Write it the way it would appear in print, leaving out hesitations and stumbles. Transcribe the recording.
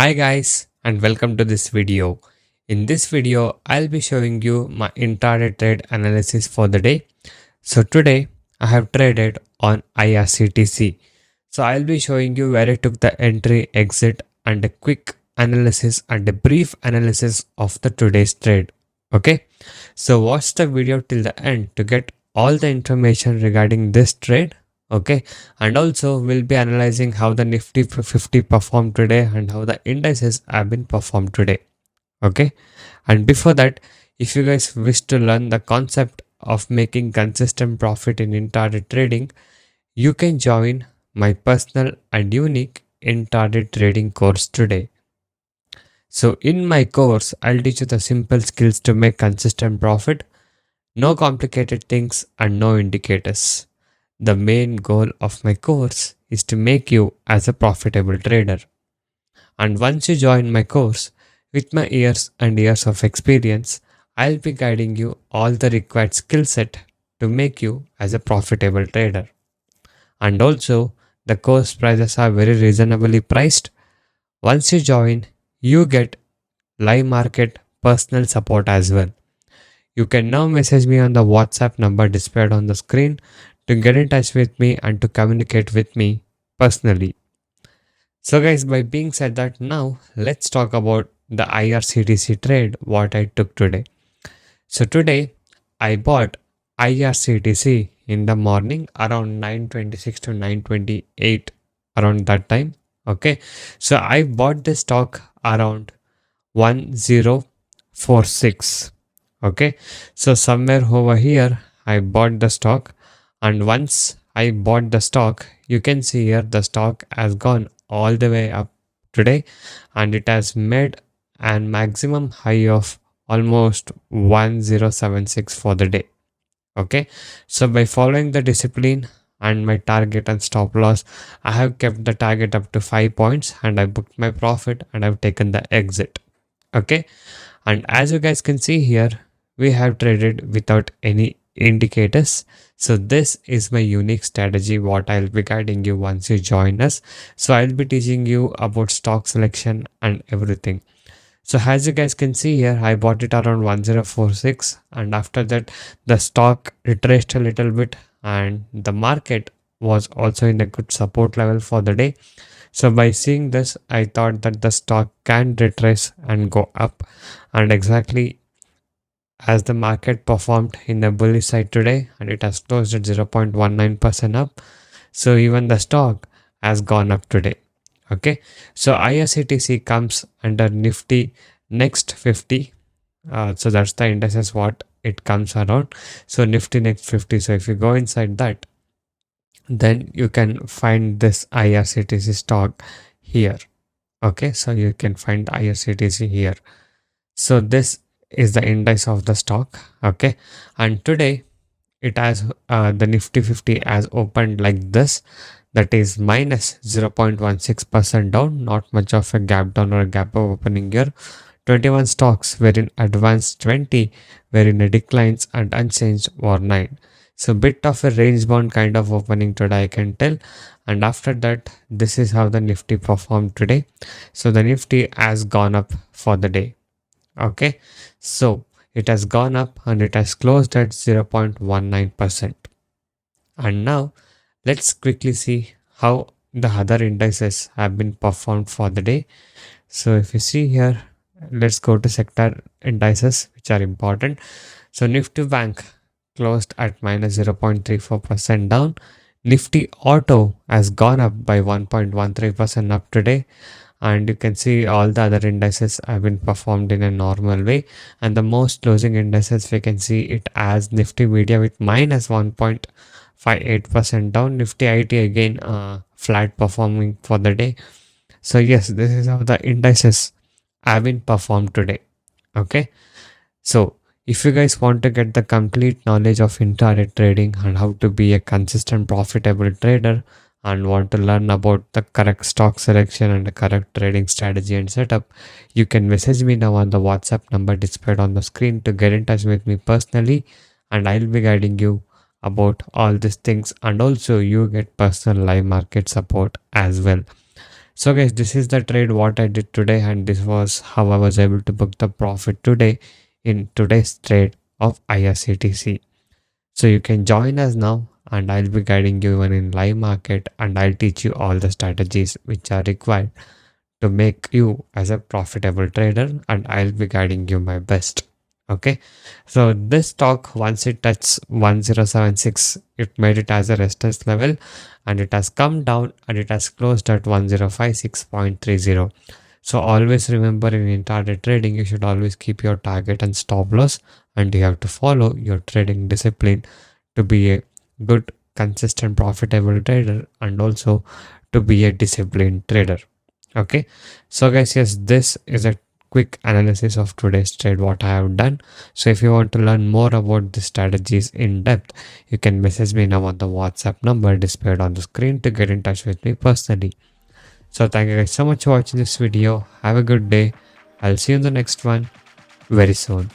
Hi guys and welcome to this video. In this video, I'll be showing you my intraday trade analysis for the day. So today I have traded on IRCTC. So I'll be showing you where I took the entry, exit and a quick analysis and a brief analysis of the today's trade. Okay. So watch the video till the end to get all the information regarding this trade. Okay, and also we'll be analyzing how the Nifty 50 performed today and how the indices have been performed today. Okay, and before that, if you guys wish to learn the concept of making consistent profit in intraday trading, you can join my personal and unique intraday trading course today. So in my course, I'll teach you the simple skills to make consistent profit, no complicated things and no indicators. The main goal of my course is to make you as a profitable trader. And once you join my course, with my years and years of experience, I'll be guiding you all the required skill set to make you as a profitable trader. And also, the course prices are very reasonably priced. Once you join, you get live market personal support as well. You can now message me on the WhatsApp number displayed on the screen to get in touch with me and to communicate with me personally. So guys, by being said that, now let's talk about the IRCTC trade what I took today. So today I bought IRCTC in the morning around 9:26 to 9:28 around that time. Okay, so I bought the stock around 1046. Okay, so somewhere over here I bought the stock, and once I bought the stock, you can see here the stock has gone all the way up today and it has made a maximum high of almost 1076 for the day. Okay, so by following the discipline and my target and stop loss, I have kept the target up to 5 points and I booked my profit and I've taken the exit. Okay, and as you guys can see here, we have traded without any indicators. So this is my unique strategy what I'll be guiding you once you join us. So I'll be teaching you about stock selection and everything. So as you guys can see here, I bought it around 1046 and after that the stock retraced a little bit and the market was also in a good support level for the day. So by seeing this, I thought that the stock can retrace and go up, and exactly as the market performed in the bullish side today and it has closed at 0.19% up. So even the stock has gone up today. Okay, so IRCTC comes under Nifty Next 50. So that's the indices what it comes around. So Nifty Next 50. So if you go inside that, then you can find this IRCTC stock here. Okay, so you can find IRCTC here. So this is the index of the stock. Okay, and today it has the Nifty 50 has opened like this, that is minus 0.16% down, not much of a gap down or a gap of opening here. 21 stocks were in advance, 20 were in a declines and unchanged were 9. So bit of a range bound kind of opening today I can tell. And after that, this is how the Nifty performed today. So the Nifty has gone up for the day. Okay, so it has gone up and it has closed at 0.19%. And now let's quickly see how the other indices have been performed for the day. So if you see here, let's go to sector indices which are important. So Nifty Bank closed at minus 0.34% down. Nifty Auto has gone up by 1.13% up today. And you can see all the other indices have been performed in a normal way, and the most closing indices we can see it as Nifty Media with minus 1.58% down. Nifty IT again flat performing for the day. So yes, this is how the indices have been performed today. Okay, so if you guys want to get the complete knowledge of intraday trading and how to be a consistent profitable trader, and want to learn about the correct stock selection and the correct trading strategy and setup, you can message me now on the WhatsApp number displayed on the screen to get in touch with me personally, and I'll be guiding you about all these things, and also you get personal live market support as well. So guys, this is the trade what I did today, and this was how I was able to book the profit today in today's trade of IRCTC. So you can join us now, and I'll be guiding you even in live market, and I'll teach you all the strategies which are required to make you as a profitable trader, and I'll be guiding you my best. Okay, so this stock, once it touched 1076, it made it as a resistance level, and it has come down and it has closed at 1056.30. So always remember, in intraday trading you should always keep your target and stop loss, and you have to follow your trading discipline to be a good, consistent, profitable trader, and also to be a disciplined trader. Okay, so guys, yes, this is a quick analysis of today's trade what I have done. So if you want to learn more about the strategies in depth, you can message me now on the WhatsApp number displayed on the screen to get in touch with me personally. So thank you guys so much for watching this video. Have a good day. I'll see you in the next one very soon.